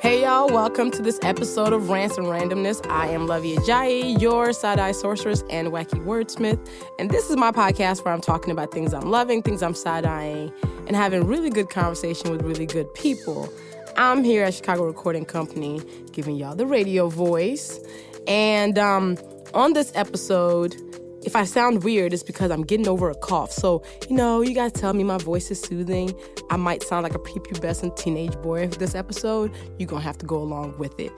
Hey y'all, welcome to this episode of Rants and Randomness. I am Luvvie Ajayi, your side-eye sorceress and wacky wordsmith. And this is my podcast where I'm talking about things I'm loving, things I'm side-eyeing, and having really good conversation with really good people. I'm here at Chicago Recording Company giving y'all the radio voice. And on this episode, if I sound weird, it's because I'm getting over a cough. So, you guys tell me my voice is soothing. I might sound like a prepubescent teenage boy for this episode. You're going to have to go along with it.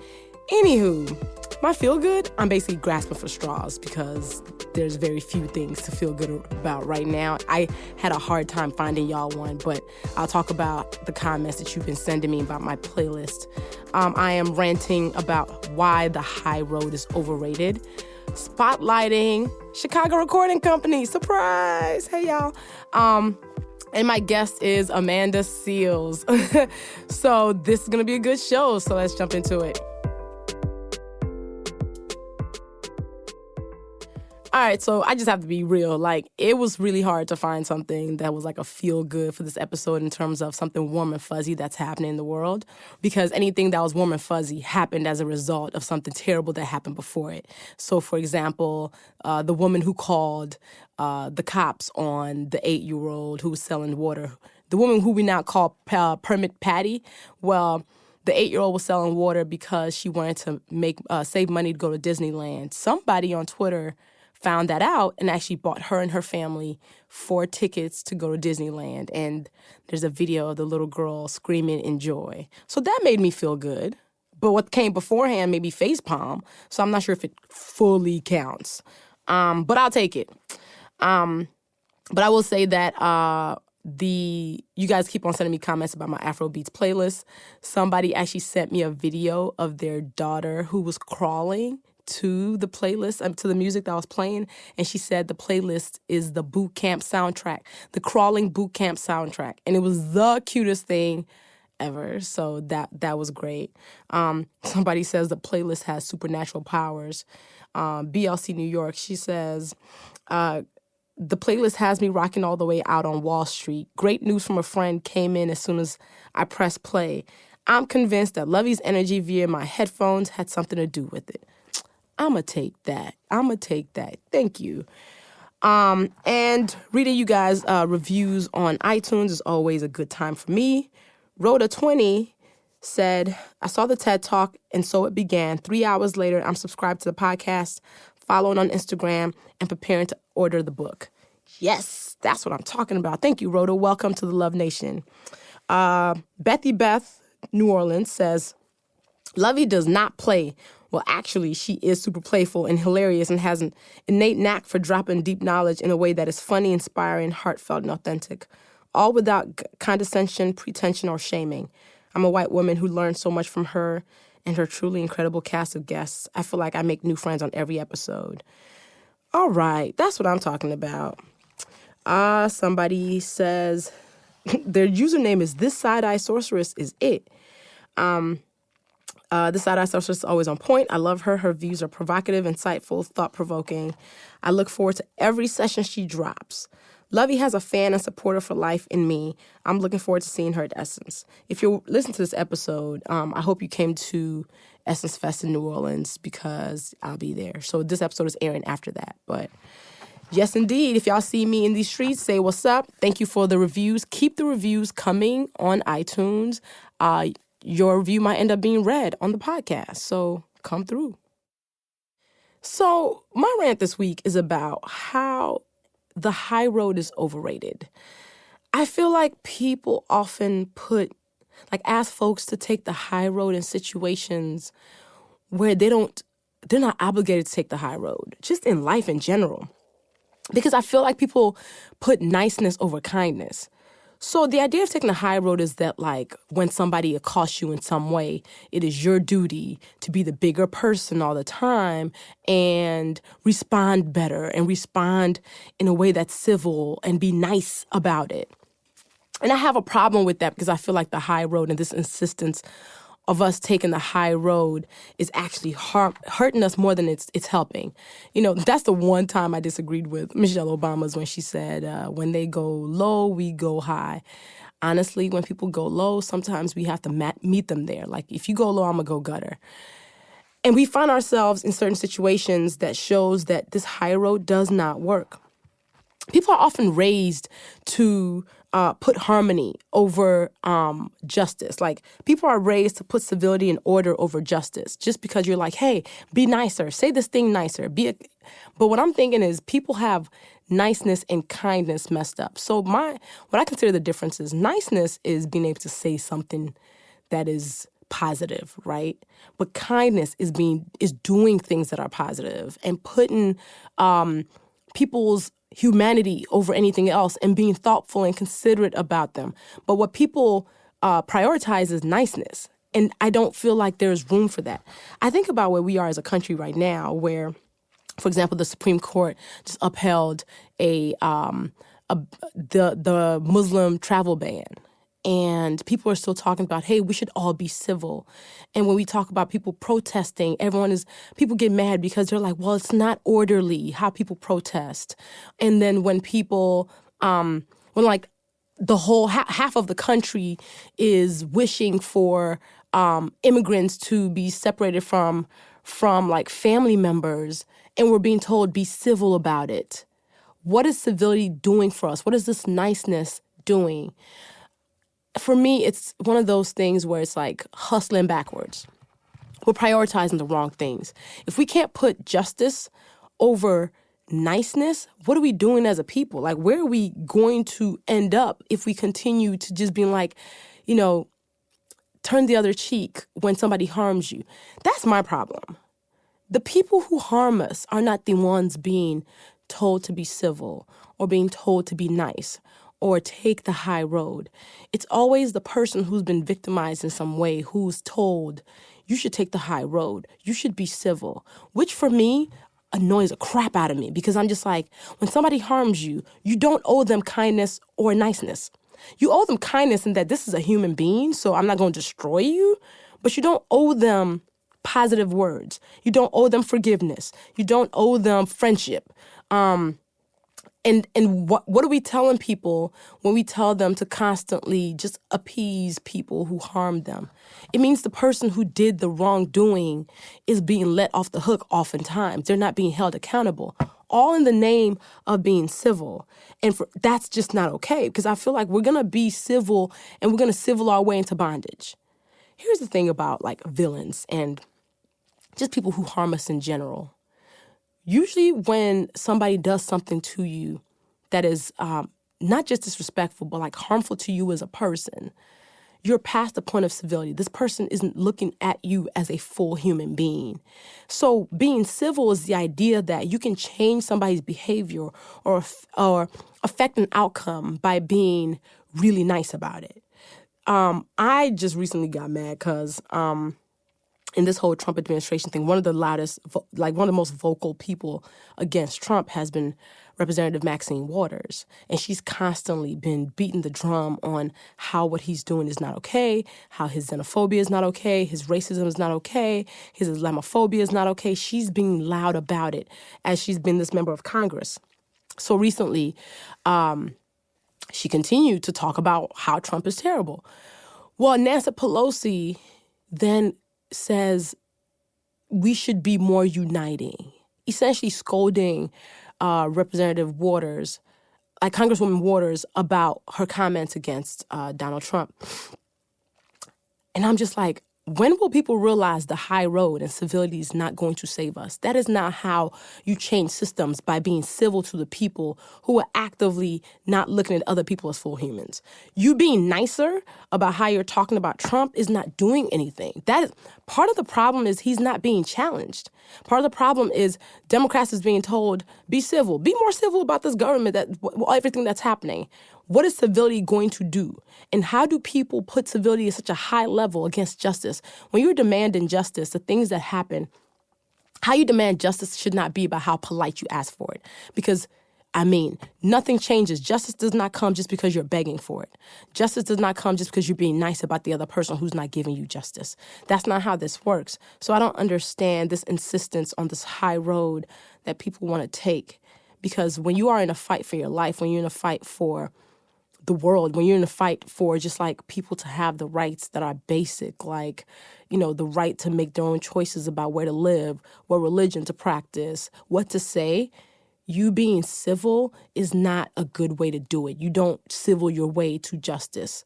Anywho, my feel good, I'm basically grasping for straws because there's very few things to feel good about right now. I had a hard time finding y'all one, but I'll talk about the comments that you've been sending me about my playlist. I am ranting about why the high road is overrated. Spotlighting Chicago Recording Company. Surprise! Hey, y'all. And my guest is Amanda Seals. So this is going to be a good show, so let's jump into it. All right, so I just have to be real. It was really hard to find something that was like a feel good for this episode in terms of something warm and fuzzy that's happening in the world, because anything that was warm and fuzzy happened as a result of something terrible that happened before it. So, for example, the woman who called the cops on the 8-year-old who was selling water, the woman who we now call Permit Patty, well, the 8-year-old was selling water because she wanted to save money to go to Disneyland. Somebody on Twitter found that out and actually bought her and her family 4 tickets to go to Disneyland. And there's a video of the little girl screaming in joy. So that made me feel good. But what came beforehand made me facepalm. So I'm not sure if it fully counts. But I'll take it. But I will say that you guys keep on sending me comments about my Afrobeats playlist. Somebody actually sent me a video of their daughter who was crawling to the playlist, to the music that I was playing, and she said the playlist is the boot camp soundtrack, the crawling boot camp soundtrack, and it was the cutest thing ever. So that was great. Somebody says the playlist has supernatural powers. BLC New York, she says, the playlist has me rocking all the way out on Wall Street. Great news from a friend came in as soon as I pressed play. I'm convinced that Luvvie's energy via my headphones had something to do with it. I'ma take that. Thank you. And reading you guys' reviews on iTunes is always a good time for me. Rhoda20 said, I saw the TED Talk, and so it began. 3 hours later, I'm subscribed to the podcast, following on Instagram, and preparing to order the book. Yes, that's what I'm talking about. Thank you, Rhoda. Welcome to the Love Nation. Bethy Beth, New Orleans, says, Luvvie does not play. Well, actually, she is super playful and hilarious and has an innate knack for dropping deep knowledge in a way that is funny, inspiring, heartfelt, and authentic, all without condescension, pretension, or shaming. I'm a white woman who learned so much from her and her truly incredible cast of guests. I feel like I make new friends on every episode. All right, that's what I'm talking about. Somebody says their username is This Side-Eye Sorceress is it. This side-eye sorceress is always on point. I love her. Her views are provocative, insightful, thought-provoking. I look forward to every session she drops. Luvvie has a fan and supporter for life in me. I'm looking forward to seeing her at Essence. If you're listening to this episode, I hope you came to Essence Fest in New Orleans because I'll be there. So this episode is airing after that. But yes, indeed, if y'all see me in these streets, say what's up. Thank you for the reviews. Keep the reviews coming on iTunes. Your review might end up being read on the podcast, so come through. So my rant this week is about how the high road is overrated. I feel like people often ask folks to take the high road in situations where they're not obligated to take the high road, just in life in general. Because I feel like people put niceness over kindness. So the idea of taking the high road is that, when somebody accosts you in some way, it is your duty to be the bigger person all the time and respond better and respond in a way that's civil and be nice about it. And I have a problem with that because I feel like the high road and this insistence of us taking the high road is actually hurting us more than it's helping. That's the one time I disagreed with Michelle Obama's when she said, when they go low, we go high. honestly, when people go low, sometimes we have to meet them there. Like, if you go low, I'm going to go gutter. And we find ourselves in certain situations that shows that this high road does not work. People are often raised to put harmony over justice. Like, people are raised to put civility and order over justice. Just because you're like, hey, be nicer, say this thing nicer. But what I'm thinking is people have niceness and kindness messed up. So what I consider the difference is niceness is being able to say something that is positive, right? But kindness is doing things that are positive and putting people's humanity over anything else and being thoughtful and considerate about them. But what people prioritize is niceness. And I don't feel like there's room for that. I think about where we are as a country right now, where, for example, the Supreme Court just upheld the Muslim travel ban. And people are still talking about, hey, we should all be civil. And when we talk about people protesting, people get mad because they're like, well, it's not orderly how people protest. And then when people, when like the whole half of the country is wishing for immigrants to be separated from like family members, and we're being told be civil about it. What is civility doing for us? What is this niceness doing? For me, it's one of those things where it's like hustling backwards. We're prioritizing the wrong things. If we can't put justice over niceness, what are we doing as a people? Like, where are we going to end up if we continue to just being like, turn the other cheek when somebody harms you? That's my problem. The people who harm us are not the ones being told to be civil or being told to be nice or take the high road. It's always the person who's been victimized in some way who's told, you should take the high road, you should be civil, which for me annoys the crap out of me, because I'm just like, when somebody harms you, you don't owe them kindness or niceness. You owe them kindness in that this is a human being, so I'm not going to destroy you, but you don't owe them positive words. You don't owe them forgiveness. You don't owe them friendship. And what are we telling people when we tell them to constantly just appease people who harm them? It means the person who did the wrongdoing is being let off the hook oftentimes. They're not being held accountable, all in the name of being civil. And that's just not okay, because I feel like we're going to be civil and we're going to civil our way into bondage. Here's the thing about like villains and just people who harm us in general. Usually when somebody does something to you that is not just disrespectful, but like harmful to you as a person, you're past the point of civility. This person isn't looking at you as a full human being. So being civil is the idea that you can change somebody's behavior or affect an outcome by being really nice about it. I just recently got mad because in this whole Trump administration thing, one of the most vocal people against Trump has been Representative Maxine Waters. And she's constantly been beating the drum on how what he's doing is not okay, how his xenophobia is not okay, his racism is not okay, his Islamophobia is not okay. She's being loud about it as she's been this member of Congress. So recently, she continued to talk about how Trump is terrible. Well, Nancy Pelosi then says we should be more uniting, essentially scolding Representative Waters, like Congresswoman Waters, about her comments against Donald Trump. And I'm just like, when will people realize the high road and civility is not going to save us? That is not how you change systems, by being civil to the people who are actively not looking at other people as full humans. You being nicer about how you're talking about Trump is not doing anything. That is part of the problem. Is he's not being challenged. Part of the problem is Democrats is being told, be civil, be more civil about this government, everything that's happening. What is civility going to do? And how do people put civility at such a high level against justice? When you're demanding justice, the things that happen, how you demand justice should not be about how polite you ask for it. Because, nothing changes. Justice does not come just because you're begging for it. Justice does not come just because you're being nice about the other person who's not giving you justice. That's not how this works. So I don't understand this insistence on this high road that people want to take. Because when you are in a fight for your life, when you're in a fight for the world, when you're in a fight for just like people to have the rights that are basic, like, the right to make their own choices about where to live, what religion to practice, what to say, you being civil is not a good way to do it. You don't civil your way to justice.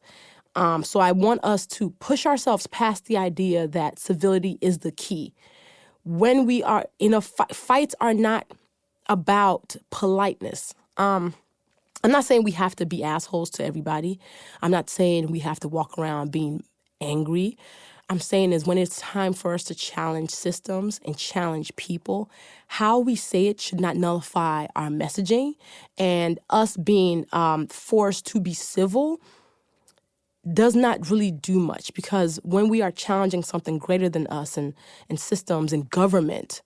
So I want us to push ourselves past the idea that civility is the key. When we are in a fight, fights are not about politeness. I'm not saying we have to be assholes to everybody. I'm not saying we have to walk around being angry. I'm saying is when it's time for us to challenge systems and challenge people, how we say it should not nullify our messaging. And us being forced to be civil does not really do much, because when we are challenging something greater than us and systems and government,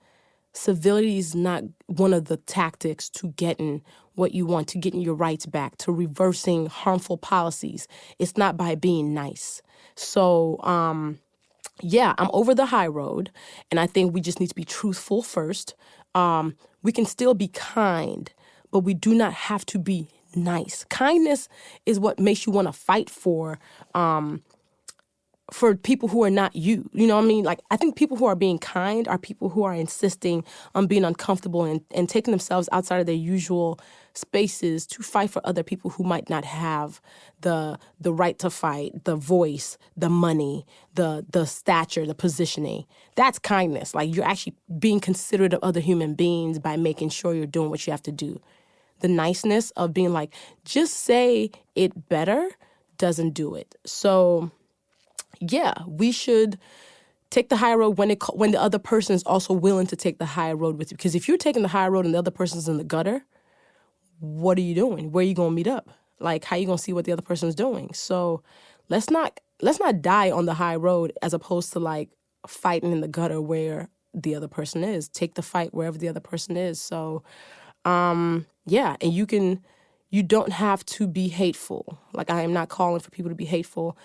civility is not one of the tactics to getting what you want, to getting your rights back, to reversing harmful policies. It's not by being nice. So, I'm over the high road, and I think we just need to be truthful first. We can still be kind, but we do not have to be nice. Kindness is what makes you want to fight for people who are not you. You know what I mean? Like, I think people who are being kind are people who are insisting on being uncomfortable and taking themselves outside of their usual spaces to fight for other people who might not have the right to fight, the voice, the money, the stature, the positioning. That's kindness. Like, you're actually being considerate of other human beings by making sure you're doing what you have to do. The niceness of being like, just say it better doesn't do it. So, yeah, we should take the high road when the other person is also willing to take the high road with you. Because if you're taking the high road and the other person's in the gutter, what are you doing? Where are you going to meet up? Like, how are you going to see what the other person's doing? So let's not die on the high road as opposed to like fighting in the gutter where the other person is. Take the fight wherever the other person is. So, and you don't have to be hateful. Like, I am not calling for people to be hateful.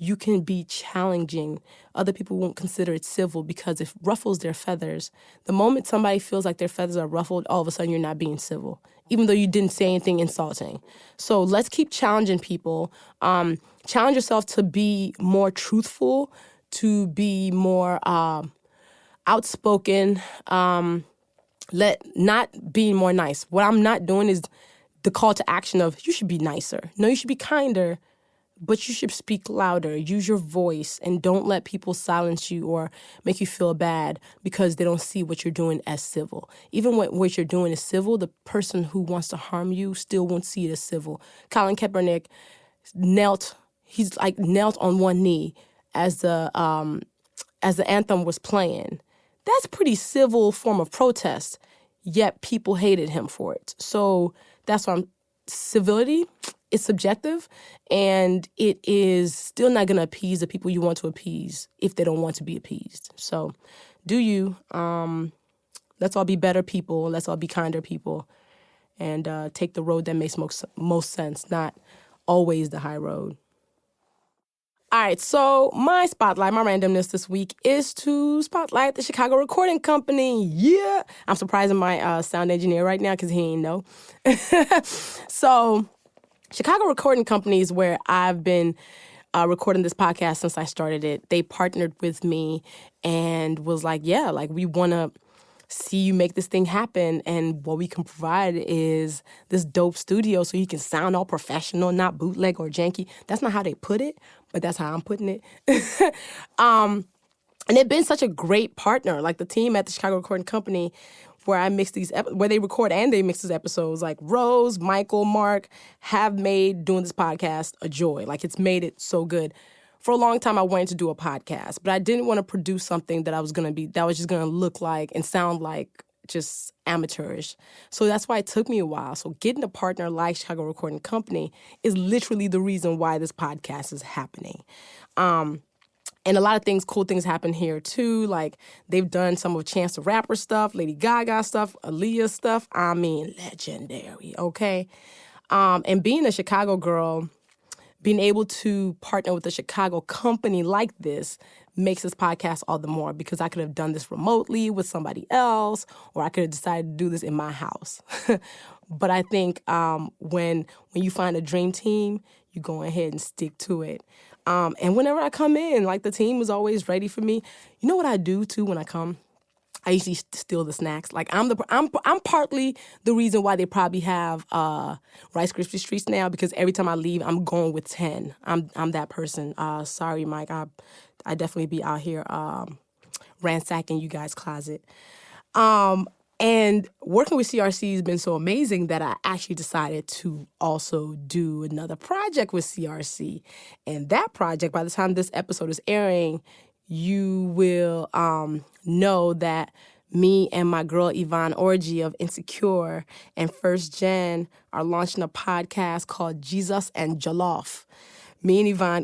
You can be challenging. Other people won't consider it civil because it ruffles their feathers. The moment somebody feels like their feathers are ruffled, all of a sudden you're not being civil, even though you didn't say anything insulting. So let's keep challenging people. Challenge yourself to be more truthful, to be more outspoken, not being more nice. What I'm not doing is the call to action of you should be nicer. No, you should be kinder, but you should speak louder. Use your voice, and don't let people silence you or make you feel bad because they don't see what you're doing as civil. Even when what you're doing is civil, the person who wants to harm you still won't see it as civil. Colin Kaepernick knelt on one knee as the anthem was playing. That's a pretty civil form of protest, yet people hated him for it. So that's why civility is subjective, and it is still not going to appease the people you want to appease if they don't want to be appeased. So do you. Let's all be better people. Let's all be kinder people, and take the road that makes most sense, not always the high road. All right, so my randomness this week is to spotlight the Chicago Recording Company. Yeah. I'm surprising my sound engineer right now because he ain't know. So Chicago Recording Company is where I've been recording this podcast since I started it. They partnered with me and was like, yeah, like, we want to see you make this thing happen, and what we can provide is this dope studio so you can sound all professional, not bootleg or janky. That's not how they put it, but that's how I'm putting it. And they've been such a great partner. Like, the team at the Chicago Recording Company, where I mix where they record and they mix these episodes, like Rose, Michael, Mark, have made doing this podcast a joy. Like, it's made it so good. For a long time, I wanted to do a podcast, but I didn't want to produce something that was just going to look like and sound like just amateurish. So that's why it took me a while. So getting a partner like Chicago Recording Company is literally the reason why this podcast is happening. And a lot of cool things happen here too. Like, they've done some of Chance the Rapper stuff, Lady Gaga stuff, Aaliyah stuff. I mean, legendary, okay? And being a Chicago girl, being able to partner with a Chicago company like this makes this podcast all the more, because I could have done this remotely with somebody else, or I could have decided to do this in my house. But I think when you find a dream team, you go ahead and stick to it. And whenever I come in, like the team is always ready for me. You know what I do too when I come? I usually steal the snacks. Like I'm partly the reason why they probably have Rice Krispie Treats now, because every time I leave, I'm going with 10. I'm that person. Sorry, Mike. I definitely be out here ransacking you guys' closet. And working with CRC has been so amazing that I actually decided to also do another project with CRC. And that project, by the time this episode is airing, you will know that me and my girl Yvonne Orji of Insecure and First Gen are launching a podcast called Jesus and Jollof. Me and Yvonne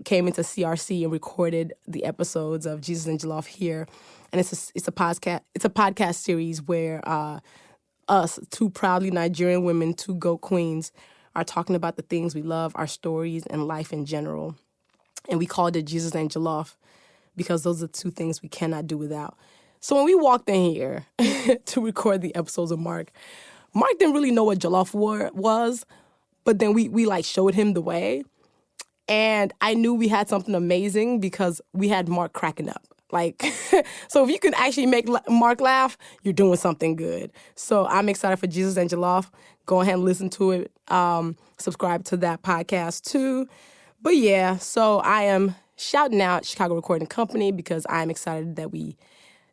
came into CRC and recorded the episodes of Jesus and Jollof here. And it's a podcast series where us, two proudly Nigerian women, two GOAT queens, are talking about the things we love, our stories, and life in general. And we called it Jesus and Jollof because those are two things we cannot do without. So when we walked in here to record the episodes of Mark didn't really know what jollof was, but then we like showed him the way. And I knew we had something amazing because we had Mark cracking up. Like, so if you can actually make Mark laugh, you're doing something good. So I'm excited for Jesus and Jollof. Go ahead and listen to it. Subscribe to that podcast too. But yeah, so I am shouting out Chicago Recording Company because I'm excited that we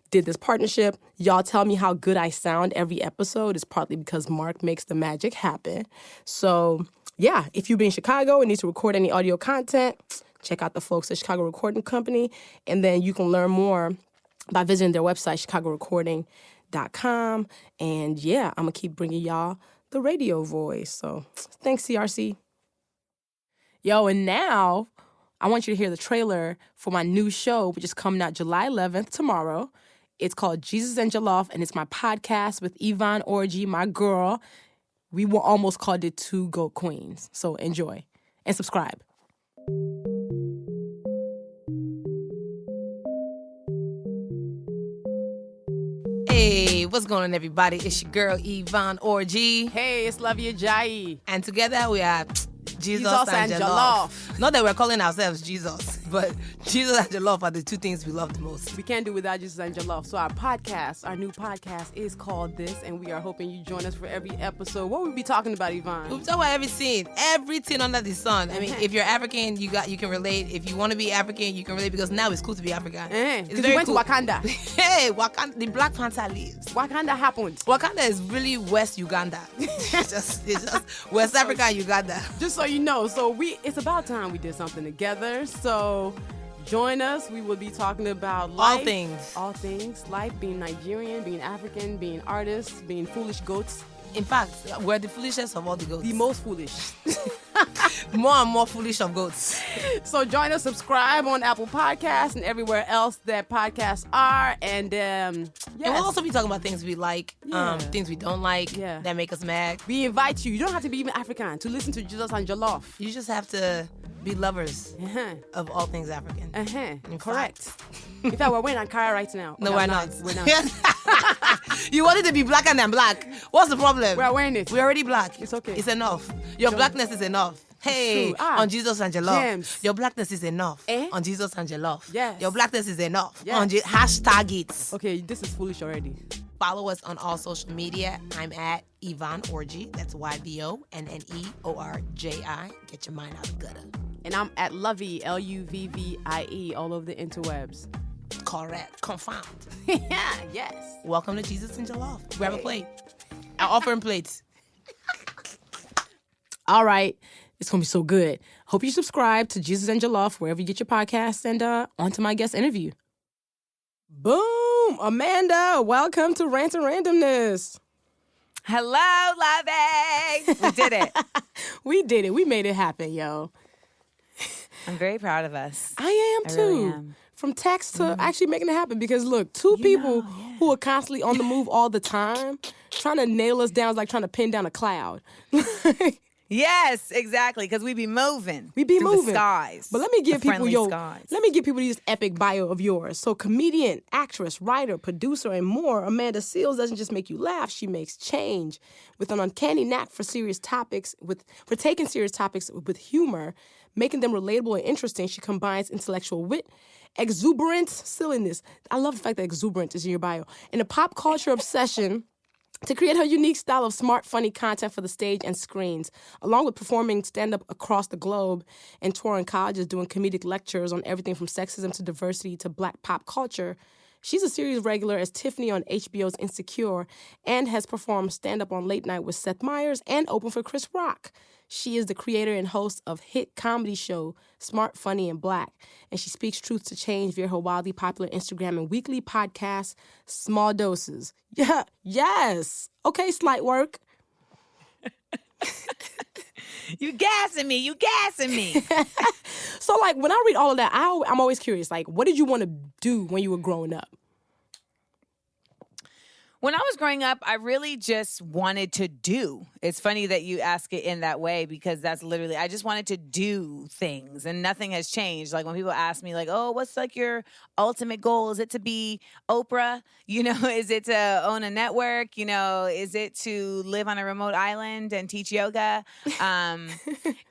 did this partnership. Y'all tell me how good I sound every episode. It's partly because Mark makes the magic happen. So yeah, if you've been in Chicago and need to record any audio content, check out the folks at Chicago Recording Company. And then you can learn more by visiting their website, chicagorecording.com. And yeah, I'm going to keep bringing y'all the radio voice. So thanks, CRC. Yo, and now I want you to hear the trailer for my new show, which is coming out July 11th, tomorrow. It's called Jesus and Jollof, and it's my podcast with Yvonne Orji, my girl. We were almost called it Two GOAT Queens. So enjoy and subscribe. Hey, what's going on, everybody? It's your girl, Yvonne Orji. Hey, it's Luvvie Ajayi. And together we are Jesus and Jollof. Not that we're calling ourselves Jesus, but Jesus and Jollof are the two things we love the most. We can't do without Jesus and Jollof. So our new podcast is called this, and we are hoping you join us for every episode. What will we be talking about, Yvonne? We'll talk about everything under the sun. I mean, if you're African, you can relate. If you want to be African, you can relate, because now it's cool to be African. It's very cool. Went to Wakanda. Hey, Wakanda, the Black Panther lives. Wakanda happened. Wakanda is really West Uganda. it's just West Africa and Uganda. Just so you know, it's about time we did something together. So join us. We will be talking about life. All things. Life, being Nigerian, being African, being artists, being foolish goats. In fact, we're the foolishest of all the goats. The most foolish. More and more foolish of goats. So join us, subscribe on Apple Podcasts and everywhere else that podcasts are. And and we'll also be talking about things we like, things we don't like, that make us mad. We invite you. You don't have to be even African to listen to Jesus and Jollof. You just have to be lovers of all things African. Correct. In fact, we're wearing Ankara right now. No, we're not. We're not. You wanted to be blacker than black. What's the problem? We're wearing it. We're already black. It's okay. It's enough. Your blackness is enough. Hey, on Jesus and Jollof. James. Your blackness is enough. On Jesus and Jollof. Yes. Your blackness is enough. Yes. On hashtag it. Okay, this is foolish already. Follow us on all social media. I'm at Yvonne Orji. That's YVONNEORJI. Get your mind out of the gutter. And I'm at Luvvie, Luvvie, all over the interwebs. Correct. Confirmed. Yes. Welcome to Jesus and Jollof. Grab a plate. I'm offering plates. All right. It's going to be so good. Hope you subscribe to Jesus and Jollof wherever you get your podcasts, and on to my guest interview. Boom! Amanda, welcome to Rant and Randomness. Hello, Luvvie. We did it. We did it. We made it happen, yo. I'm very proud of us. I am too. Really am. From text to actually making it happen, because look, two people who are constantly on the move all the time, trying to nail us down is like trying to pin down a cloud. Yes, exactly. Because we be moving. We be through moving. the skies. But let me give the people let me give people this epic bio of yours. So comedian, actress, writer, producer, and more. Amanda Seales doesn't just make you laugh; she makes change with an uncanny knack for for taking serious topics with humor, making them relatable and interesting. She combines intellectual wit, exuberance, silliness. I love the fact that exuberant is in your bio, and a pop culture obsession to create her unique style of smart, funny content for the stage and screens, along with performing stand-up across the globe and touring colleges, doing comedic lectures on everything from sexism to diversity to black pop culture. She's a series regular as Tiffany on HBO's Insecure and has performed stand-up on Late Night with Seth Meyers and opened for Chris Rock. She is the creator and host of hit comedy show Smart, Funny, and Black, and she speaks truth to change via her wildly popular Instagram and weekly podcast, Small Doses. Yeah, yes. Okay, slight work. You gassing me. So, like, when I read all of that, I'm always curious, like, what did you want to do when you were growing up? When I was growing up, I really just wanted to do. It's funny that you ask it in that way because that's literally, I just wanted to do things and nothing has changed. Like when people ask me like, oh, what's like your ultimate goal? Is it to be Oprah? You know, is it to own a network? You know, is it to live on a remote island and teach yoga?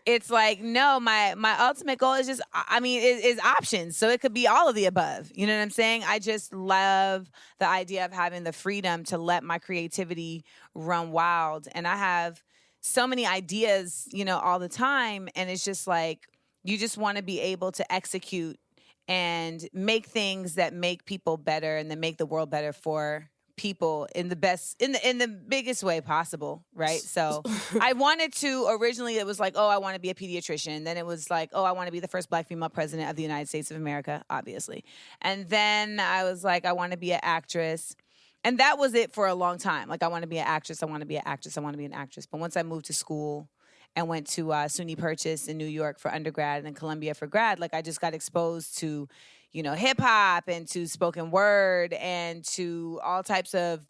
It's like, no, my ultimate goal is just, is options. So it could be all of the above. You know what I'm saying? I just love the idea of having the freedom to let my creativity run wild. And I have so many ideas, you know, all the time. And it's just like, you just want to be able to execute and make things that make people better and that make the world better for people in the biggest way possible, right? So I wanted to, originally it was like, oh, I want to be a pediatrician. Then it was like, oh, I want to be the first Black female president of the United States of America, obviously. And then I was like, I want to be an actress. And that was it for a long time. Like, I want to be an actress. I want to be an actress. I want to be an actress. But once I moved to school and went to SUNY Purchase in New York for undergrad and then Columbia for grad, like I just got exposed to, you know, hip hop and to spoken word and to all types of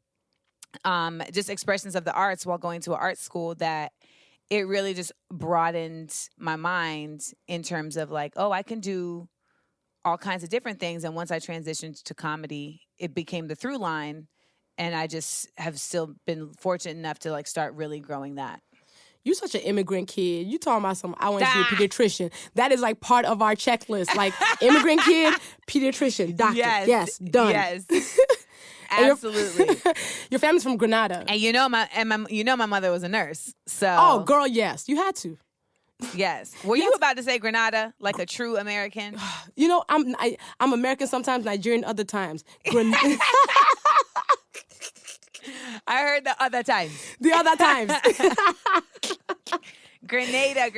just expressions of the arts while going to an art school that it really just broadened my mind in terms of like, oh, I can do all kinds of different things. And once I transitioned to comedy, it became the through line. And I just have still been fortunate enough to like start really growing that. You such an immigrant kid. You talking about I want to be a pediatrician. That is like part of our checklist. Like immigrant kid, pediatrician, doctor. Yes, done. Yes. Absolutely. Your family's from Grenada. And you know my mother was a nurse. So oh, girl, yes. You had to. Yes. Were you about to say Grenada like a true American? You know, I'm American sometimes, Nigerian other times. I heard the other times. The other times. Grenada.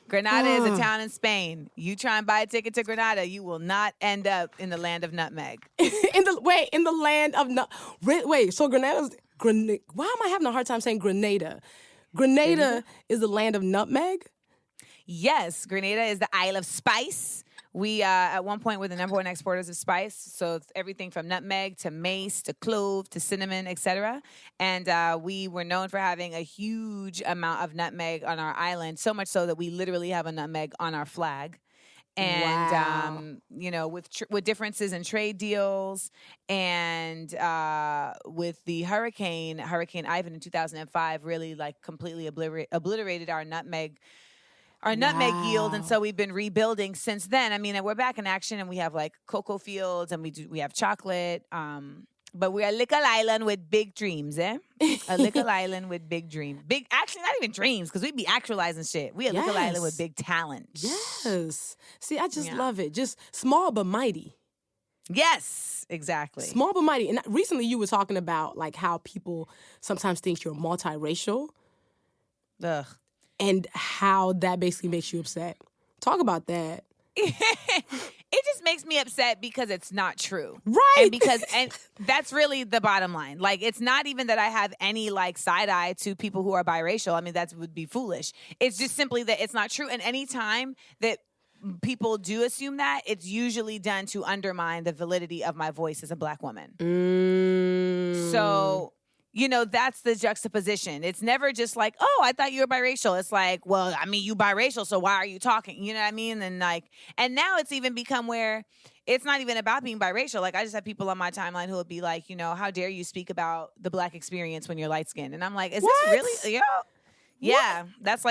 Grenada is a town in Spain. You try and buy a ticket to Grenada, you will not end up in the land of nutmeg. in the land of wait. So Grenada. Why am I having a hard time saying Grenada? Grenada is the land of nutmeg? Yes, Grenada is the Isle of Spice. We, at one point, were the number one exporters of spice. So it's everything from nutmeg to mace to clove to cinnamon, etc. And we were known for having a huge amount of nutmeg on our island, so much so that we literally have a nutmeg on our flag. And, wow. You know, with differences in trade deals and with the Hurricane Ivan in 2005 really like completely obliterated our nutmeg yield, and so we've been rebuilding since then. I mean, we're back in action, and we have like cocoa fields, and we have chocolate. But we're a little island with big dreams, eh? A little island with big dreams. Actually, not even dreams, because we be actualizing shit. We a little island with big talent. Yes. See, I just love it. Just small but mighty. Yes, exactly. Small but mighty. And recently, you were talking about like how people sometimes think you're multiracial. Ugh. And how that basically makes you upset. Talk about that. It just makes me upset because it's not true. Right. And that's really the bottom line. Like, it's not even that I have any like side eye to people who are biracial. I mean, that would be foolish. It's just simply that it's not true. And any time that people do assume that, it's usually done to undermine the validity of my voice as a Black woman. Mm. So that's the juxtaposition. It's never just like, oh, I thought you were biracial. It's like, well, I mean, you biracial, so why are you talking? You know what I mean? And now it's even become where it's not even about being biracial. Like, I just have people on my timeline who will be like, how dare you speak about the Black experience when you're light skinned? And I'm like, is this really? Yeah. That's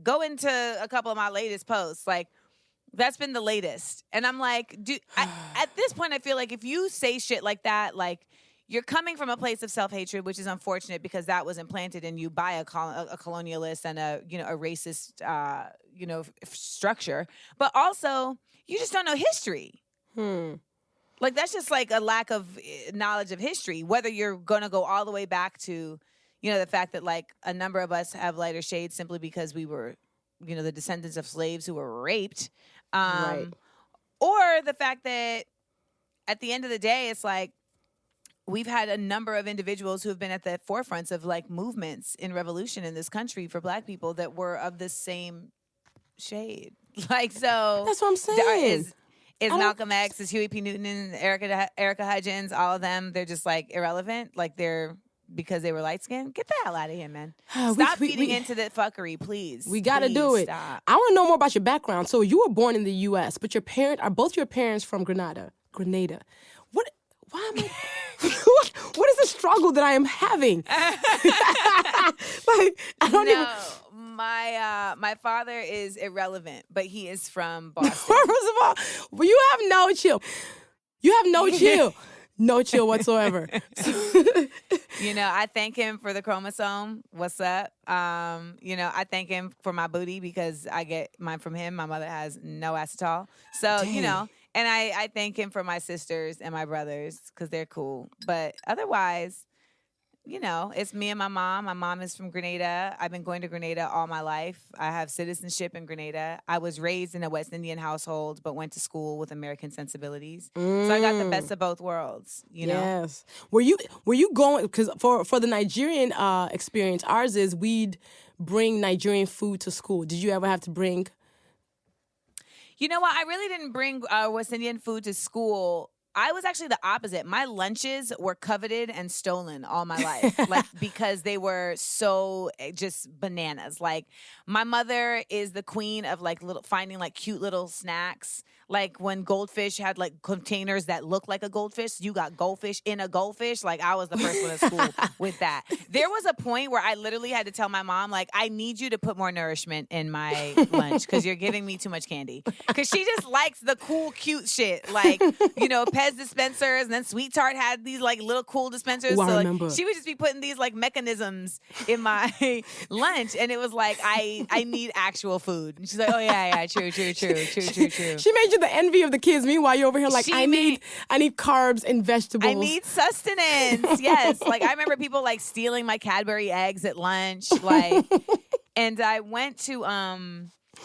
go into a couple of my latest posts. Like, that's been the latest. And I'm like, at this point, I feel like if you say shit like that, like, you're coming from a place of self-hatred, which is unfortunate because that was implanted in you by a colonialist and a racist, structure. But also, you just don't know history. Like, that's just like a lack of knowledge of history, whether you're going to go all the way back to, the fact that like a number of us have lighter shades simply because we were, the descendants of slaves who were raped. Right. Or the fact that at the end of the day, it's like, we've had a number of individuals who have been at the forefronts of like movements in revolution in this country for Black people that were of the same shade. Like, so that's what I'm saying. Is Malcolm X, is Huey P. Newton, and Erica Hudgens, all of them, they're just like irrelevant. Like, they're because they were light skinned. Get the hell out of here, man. Stop feeding into the fuckery, please. We gotta do it. Stop. I want to know more about your background. So you were born in the U.S., but are both your parents from Grenada? What? Why am I? What is the struggle that I am having? Like, I don't even. My father is irrelevant, but he is from Boston. First of all, well, you have no chill. You have no chill. No chill whatsoever. I thank him for the chromosome. What's up? I thank him for my booty because I get mine from him. My mother has no ass at all. So, Dang. And I thank him for my sisters and my brothers because they're cool. But otherwise, it's me and my mom. My mom is from Grenada. I've been going to Grenada all my life. I have citizenship in Grenada. I was raised in a West Indian household, but went to school with American sensibilities. So I got the best of both worlds, know? Yes. Were you going, because for the Nigerian experience, ours is we'd bring Nigerian food to school. Did you ever have to bring? You know what? I really didn't bring West Indian food to school. I was actually the opposite. My lunches were coveted and stolen all my life, like because they were so just bananas. Like, my mother is the queen of like finding like cute little snacks. Like, when Goldfish had like containers that looked like a goldfish, you got goldfish in a goldfish. Like, I was the first one at school with that. There was a point where I literally had to tell my mom, like, I need you to put more nourishment in my lunch because you're giving me too much candy. Because she just likes the cool, cute shit. Like, Pez dispensers, and then Sweet Tart had these like little cool dispensers. Ooh, so I like, remember. she would just be putting these like mechanisms in my lunch, and it was like, I need actual food. And she's like, oh yeah, true. She made you the envy of the kids. Meanwhile, you're over here like, I need carbs and vegetables. I need sustenance. Yes. Like, I remember people like stealing my Cadbury eggs at lunch. Like, and I went to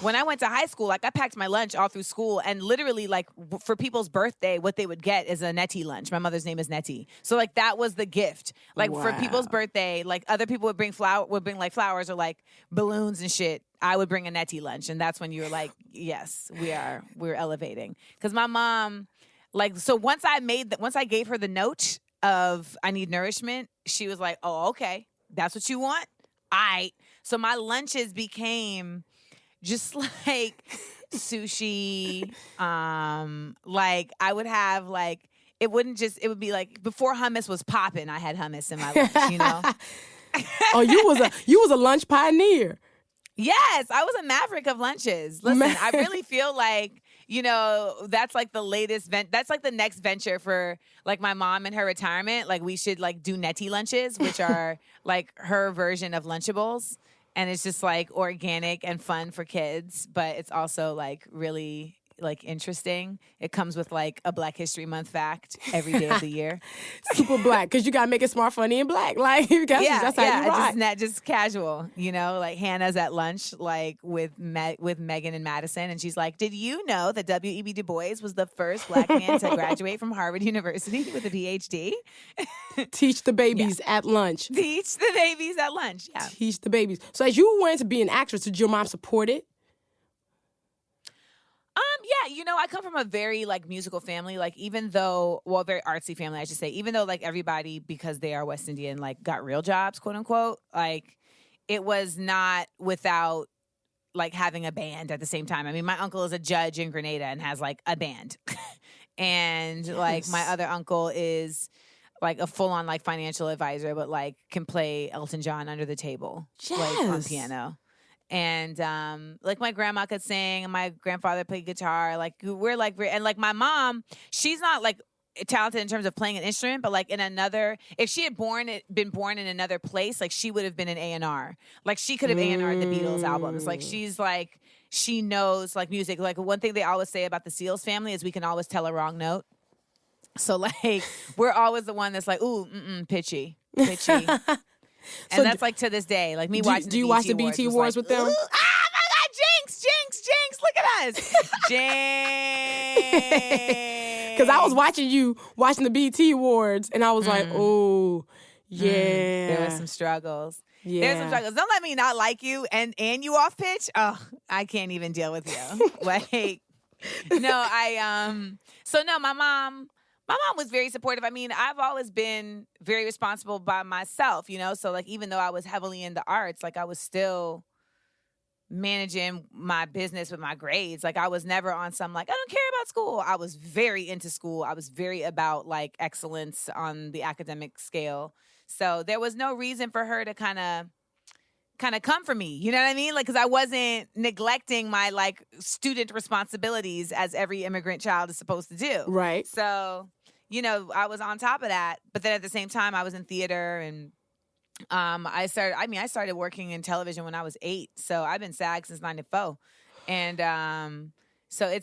when I went to high school, like, I packed my lunch all through school, and literally, like, for people's birthday, what they would get is a Nettie lunch. My mother's name is Nettie. So, like, that was the gift. Like, for people's birthday, like, other people would bring like flowers or like balloons and shit. I would bring a Nettie lunch, and that's when you were like, yes, we're elevating. Because my mom, like, so once I gave her the note of I need nourishment, she was like, oh, okay, that's what you want? All right. So my lunches became just like sushi. Like, I would have like, it would be like before hummus was popping, I had hummus in my lunch, Oh, you was a lunch pioneer. Yes, I was a maverick of lunches. Listen, I really feel like, that's like the latest that's like the next venture for like my mom in her retirement. Like, we should like do Nettie lunches, which are like her version of Lunchables. And it's just like organic and fun for kids, but it's also like really like interesting. It comes with like a Black History Month fact every day of the year. Super Black, because you gotta make it smart, funny, and Black. Like, that's how you rock. It's not just casual, like Hannah's at lunch, like with Megan and Madison, and she's like, "Did you know that W.E.B. Du Bois was the first Black man to graduate from Harvard University with a PhD?" Teach the babies at lunch. Teach the babies at lunch. Yeah. Teach the babies. So as you wanted to be an actress, did your mom support it? Yeah, I come from a very like musical family. Like even though, very artsy family, I should say. Even though like everybody, because they are West Indian, like got real jobs, quote unquote. Like it was not without like having a band at the same time. I mean, my uncle is a judge in Grenada and has like a band, and like my other uncle is like a full on like financial advisor, but like can play Elton John under the table, like on piano. And like my grandma could sing, and my grandfather played guitar. Like we're like, and like my mom, she's not like talented in terms of playing an instrument, but like if she had been born in another place, like she would have been an A&R. Like she could have A&R'd the Beatles albums. Like she knows like music. Like one thing they always say about the Seals family is we can always tell a wrong note. So like we're always the one that's like, ooh, pitchy. And so that's like to this day. Like me watching. Do you watch the BT Awards with them? Oh my God, Jinx! Look at us, Jinx. Because I was watching the BT Awards, and I was like, oh, yeah. There were some struggles. Yeah. There's some struggles. Don't let me not like you and you off pitch. Oh, I can't even deal with you. Like, no, so no, my mom was very supportive. I mean, I've always been very responsible by myself, So like, even though I was heavily in the arts, like I was still managing my business with my grades. Like I was never on some like, I don't care about school. I was very into school. I was very about like excellence on the academic scale. So there was no reason for her to kind of come for me. You know what I mean? Like, cause I wasn't neglecting my like student responsibilities as every immigrant child is supposed to do. Right. So, I was on top of that, but then at the same time I was in theater and I started working in television when I was 8. So I've been SAG since 94. And so I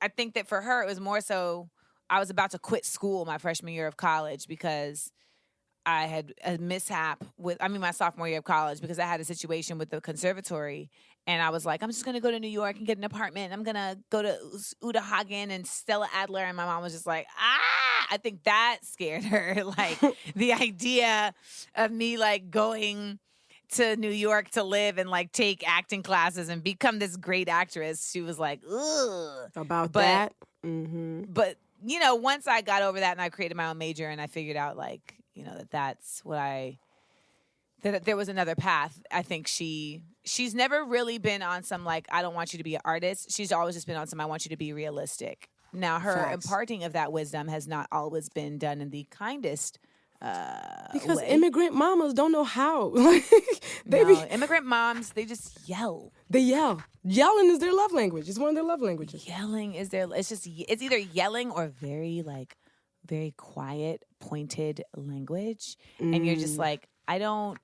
think that for her, it was more so I was about to quit school my freshman year of college because I had a mishap my sophomore year of college because I had a situation with the conservatory. And I was like, I'm just going to go to New York and get an apartment. I'm going to go to Uta Hagen and Stella Adler. And my mom was just like, I think that scared her. Like the idea of me like going to New York to live and like take acting classes and become this great actress. She was like, ugh. That. Mm-hmm. But, once I got over that and I created my own major and I figured out like, that's what that there was another path. I think she's never really been on some like, I don't want you to be an artist. She's always just been on some, I want you to be realistic. Now, her imparting of that wisdom has not always been done in the kindest because way. Immigrant mamas don't know how. Immigrant moms, they just yell. They yell. Yelling is their love language. It's one of their love languages. Yelling is it's either yelling or very quiet, pointed language. And you're just like, I don't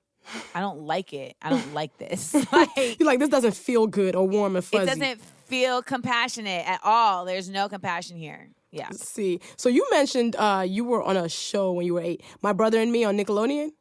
like it. I don't like this. Like, you're like, this doesn't feel good or warm and fuzzy. It doesn't feel compassionate at all. There's no compassion here. Yeah. See, so you mentioned you were on a show when you were 8. My Brother and Me on Nickelodeon?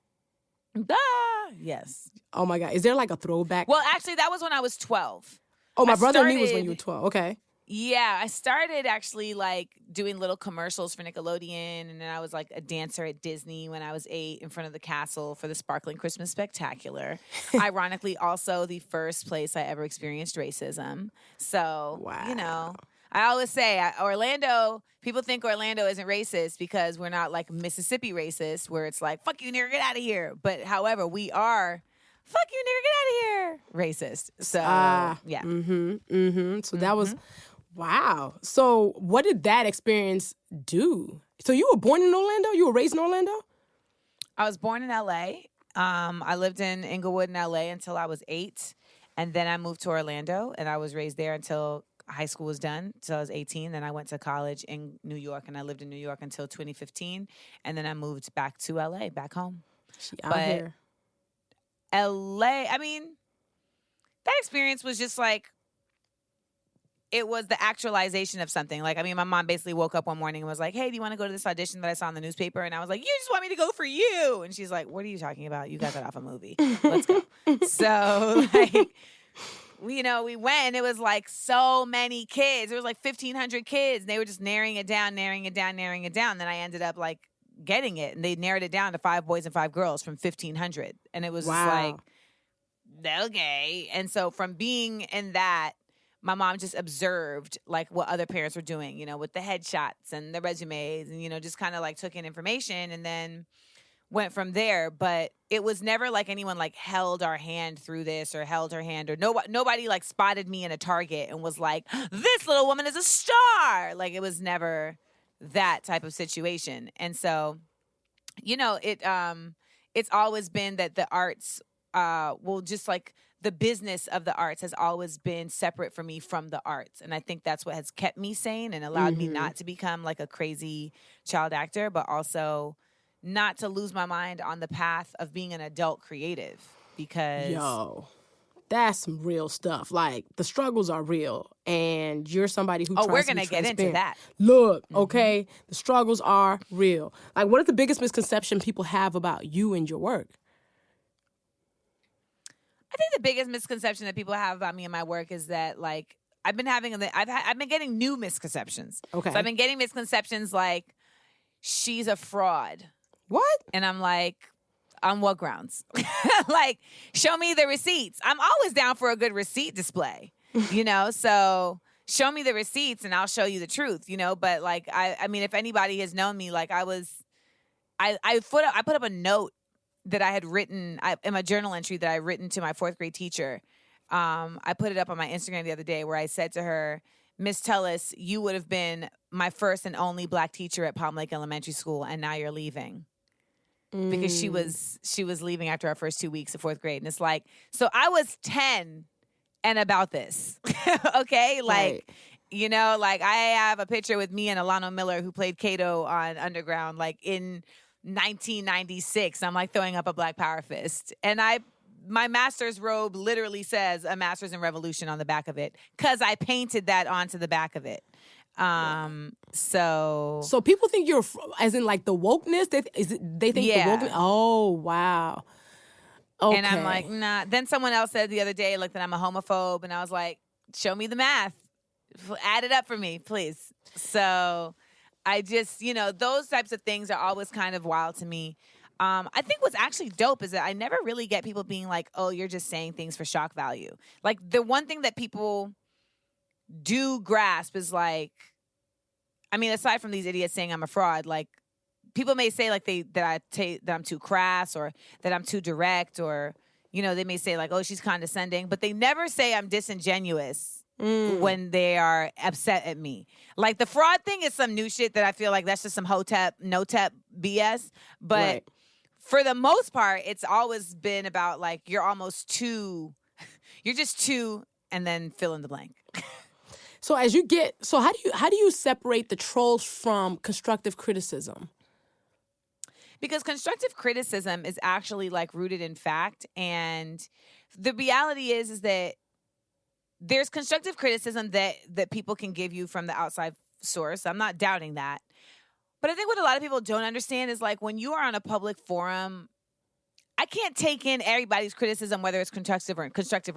Yes. Oh, my God. Is there like a throwback? Well, actually, that was when I was 12. Oh, My Brother and Me was when you were 12. Okay. Yeah, I started actually like doing little commercials for Nickelodeon, and then I was like a dancer at Disney when I was 8 in front of the castle for the Sparkling Christmas Spectacular. Ironically, also the first place I ever experienced racism. So, wow. I always say Orlando, people think Orlando isn't racist because we're not like Mississippi racist where it's like, fuck you, nigger, get out of here. But however, we are, fuck you, nigger, get out of here, racist. So, yeah. So that was... Wow. So what did that experience do? So you were born in Orlando? You were raised in Orlando? I was born in L.A. I lived in Inglewood in L.A. until I was 8. And then I moved to Orlando, and I was raised there until high school was done. So I was 18. Then I went to college in New York, and I lived in New York until 2015. And then I moved back to L.A., back home. Out here. L.A., I mean, that experience was just like, it was the actualization of something. Like, I mean, my mom basically woke up one morning and was like, hey, do you want to go to this audition that I saw in the newspaper? And I was like, you just want me to go for you. And she's like, what are you talking about? You got that off a movie. Let's go. So, like, we went, and it was like so many kids. It was like 1,500 kids. And they were just narrowing it down. Then I ended up like getting it. And they narrowed it down to 5 boys and 5 girls from 1,500. And it was just like, okay. And so from being in that, my mom just observed like what other parents were doing, you know, with the headshots and the resumes and, you know, just kind of like took in information and then went from there. But it was never like anyone like held our hand through this or held her hand or nobody like spotted me in a Target and was like, this little woman is a star. Like it was never that type of situation. And so, you know, it's always been that the arts will just like the business of the arts has always been separate for me from the arts. And I think that's what has kept me sane and allowed me not to become like a crazy child actor, but also not to lose my mind on the path of being an adult creative because... Yo, that's some real stuff. Like, the struggles are real, and you're somebody who tries we're to be gonna get into that. Look, okay, the struggles are real. Like, what is the biggest misconception people have about you and your work? I think the biggest misconception that people have about me and my work is that, like, I've been getting new misconceptions. Okay. So I've been getting misconceptions like, she's a fraud. What? And I'm like, on what grounds? Like, show me the receipts. I'm always down for a good receipt display, you know? So show me the receipts and I'll show you the truth, you know? But like, I mean, if anybody has known me, like I put up a note that I had written in my journal entry that I had written to my 4th grade teacher. I put it up on my Instagram the other day where I said to her, Miss Tellis, you would have been my first and only Black teacher at Palm Lake Elementary School, and now you're leaving. Because she was leaving after our first 2 weeks of 4th grade. And it's like, so I was 10 and about this. Okay? Like, Right. you know, like I have a picture with me and Alano Miller who played Kato on Underground, like in 1996. I'm like throwing up a Black Power fist. And my master's robe literally says a master's in revolution on the back of it because I painted that onto the back of it. So people think you're, as in like the wokeness, they think the wokeness. Oh, wow. Okay. And I'm like, nah. Then someone else said the other day, like, that I'm a homophobe. And I was like, show me the math. Add it up for me, please. So I just, you know, those types of things are always kind of wild to me. I think what's actually dope is that I never really get people being like, oh, you're just saying things for shock value. Like, the one thing that people do grasp is like, I mean, aside from these idiots saying I'm a fraud, like, people may say like that I'm too crass or that I'm too direct, or, you know, they may say like, oh, she's condescending, but they never say I'm disingenuous when they are upset at me. Like, the fraud thing is some new shit that I feel like that's just some hotep, no-tep BS. But Right. for the most part, it's always been about like, you're just too, and then fill in the blank. So how do you separate the trolls from constructive criticism? Because constructive criticism is actually like rooted in fact. And the reality is that there's constructive criticism that people can give you from the outside source. I'm not doubting that. But I think what a lot of people don't understand is like, when you are on a public forum, I can't take in everybody's criticism, whether it's constructive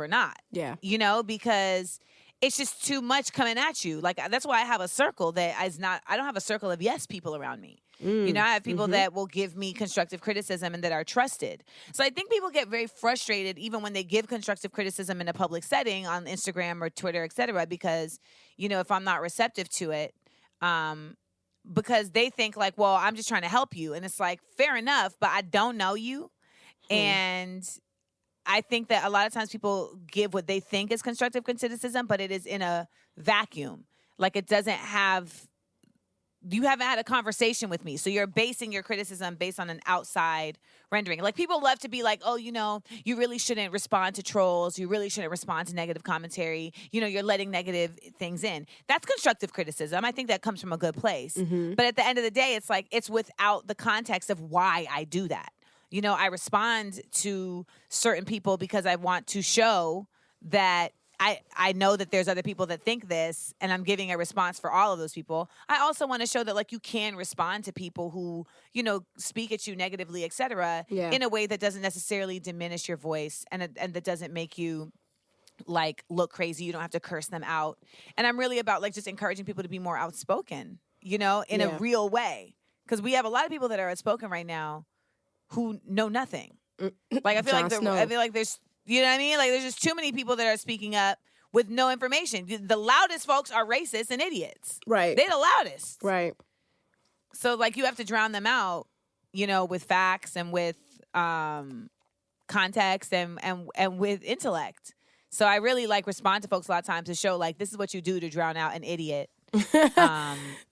or not. Yeah. You know, because it's just too much coming at you. Like, that's why I have a circle I don't have a circle of yes people around me. You know, I have people that will give me constructive criticism and that are trusted. So I think people get very frustrated even when they give constructive criticism in a public setting on Instagram or Twitter, et cetera, because, you know, if I'm not receptive to it, because they think like, well, I'm just trying to help you. And it's like, fair enough, but I don't know you. And I think that a lot of times people give what they think is constructive criticism, but it is in a vacuum. Like, it doesn't have... You haven't had a conversation with me. So you're basing your criticism based on an outside rendering. Like, people love to be like, oh, you know, you really shouldn't respond to trolls. You really shouldn't respond to negative commentary. You know, you're letting negative things in. That's constructive criticism. I think that comes from a good place. But at the end of the day, it's like, it's without the context of why I do that. You know, I respond to certain people because I want to show that I know that there's other people that think this, and I'm giving a response for all of those people. I also want to show that, like, you can respond to people who, you know, speak at you negatively, et cetera, in a way that doesn't necessarily diminish your voice and that doesn't make you, like, look crazy. You don't have to curse them out. And I'm really about, like, just encouraging people to be more outspoken, you know, in a real way. Because we have a lot of people that are outspoken right now who know nothing. Like, I feel like there's... You know what I mean? Like, there's just too many people that are speaking up with no information. The loudest folks are racists and idiots. Right. They're the loudest. Right. So, like, you have to drown them out, with facts and with context and with intellect. So I really, respond to folks a lot of times to show, this is what you do to drown out an idiot. The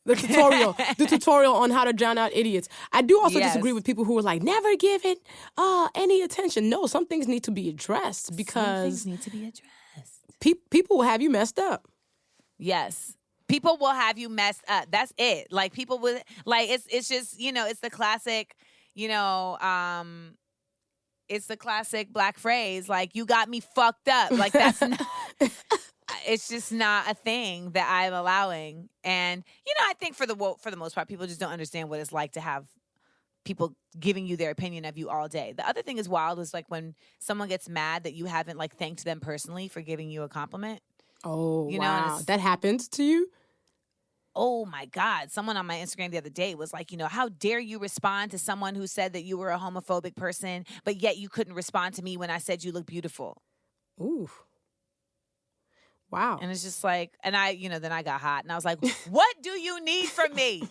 tutorial on how to drown out idiots. I do also disagree with people who are like, never give it any attention. No, some things need to be addressed because some things need to be addressed. People will have you messed up. Yes. People will have you messed up. That's it. People will, it's just, it's the classic, it's the classic Black phrase, you got me fucked up. That's not, it's just not a thing that I'm allowing. And, I think for the most part, people just don't understand what it's like to have people giving you their opinion of you all day. The other thing is wild is when someone gets mad that you haven't thanked them personally for giving you a compliment. Oh, wow. That happened to you? Oh my God. Someone on my Instagram the other day was like, how dare you respond to someone who said that you were a homophobic person, but yet you couldn't respond to me when I said you look beautiful. Ooh. Wow. And it's just and I, then I got hot and I was like, what do you need from me?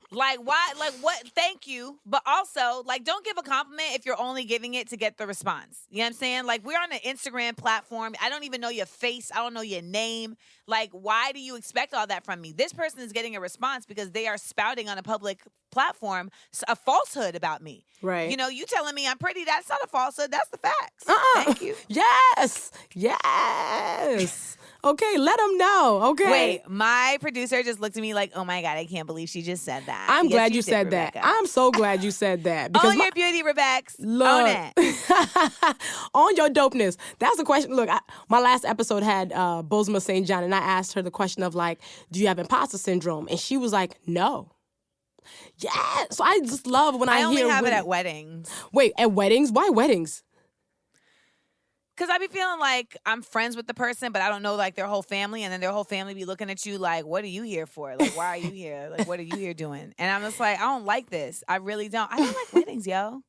Why? What? Thank you. But also, don't give a compliment if you're only giving it to get the response. You know what I'm saying? We're on an Instagram platform. I don't even know your face. I don't know your name. Why do you expect all that from me? This person is getting a response because they are spouting on a public platform a falsehood about me. Right. You telling me I'm pretty, that's not a falsehood. That's the facts. Thank you. Yes. Okay, let them know. Okay. Wait, my producer just looked at me like, oh my God, I can't believe she just said that. I'm glad you said that. I'm so glad you said that. Because your beauty, Rebecca. Look, own it. on your dopeness. That's the question. Look, my last episode had Bozoma St. John, and I asked her the question of do you have imposter syndrome? And she was like, no. Yeah. So I just love when I hear. I only have it at weddings. Wait, at weddings? Why weddings? Because I be feeling like I'm friends with the person, but I don't know their whole family, and then their whole family be looking at you like, what are you here for? Why are you here? What are you here doing? And I'm just like, I don't like this. I really don't. I don't like weddings, yo.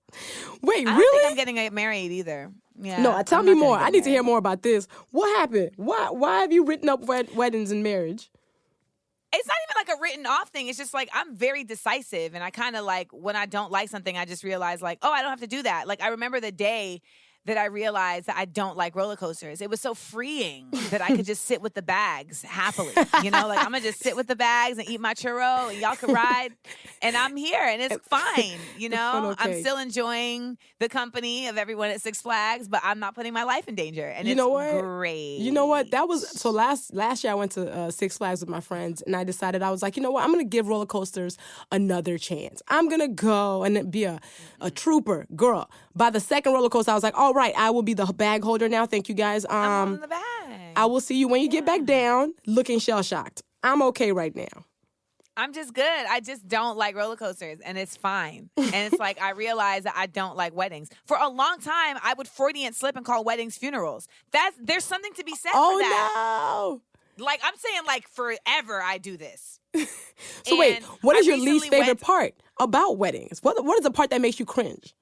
Wait, I don't really? think I'm getting married either. Yeah. No, tell me more. I need to hear more about this. What happened? Why have you written up weddings and marriage? It's not even a written off thing. It's just I'm very decisive, and I kind of when I don't like something, I just realize oh, I don't have to do that. I remember the day that I realized that I don't like roller coasters. It was so freeing that I could just sit with the bags happily. I'm going to just sit with the bags and eat my churro and y'all can ride. And I'm here and it's fine. I'm still enjoying the company of everyone at Six Flags, but I'm not putting my life in danger. And it's great. You know what? That was, so last year I went to Six Flags with my friends and I decided I was like, you know what? I'm going to give roller coasters another chance. I'm going to go and be a trooper. Girl, by the second roller coaster, I was like, all right, I will be the bag holder now. Thank you guys. I'm holding the bag. I will see you when you get back down looking shell-shocked. I'm okay right now. I'm just good. I just don't like roller coasters, and it's fine. And it's I realize that I don't like weddings. For a long time, I would Freudian slip and call weddings funerals. There's something to be said for that. Oh, no. I'm saying forever I do this. So wait, what is your least favorite part about weddings? What is the part that makes you cringe?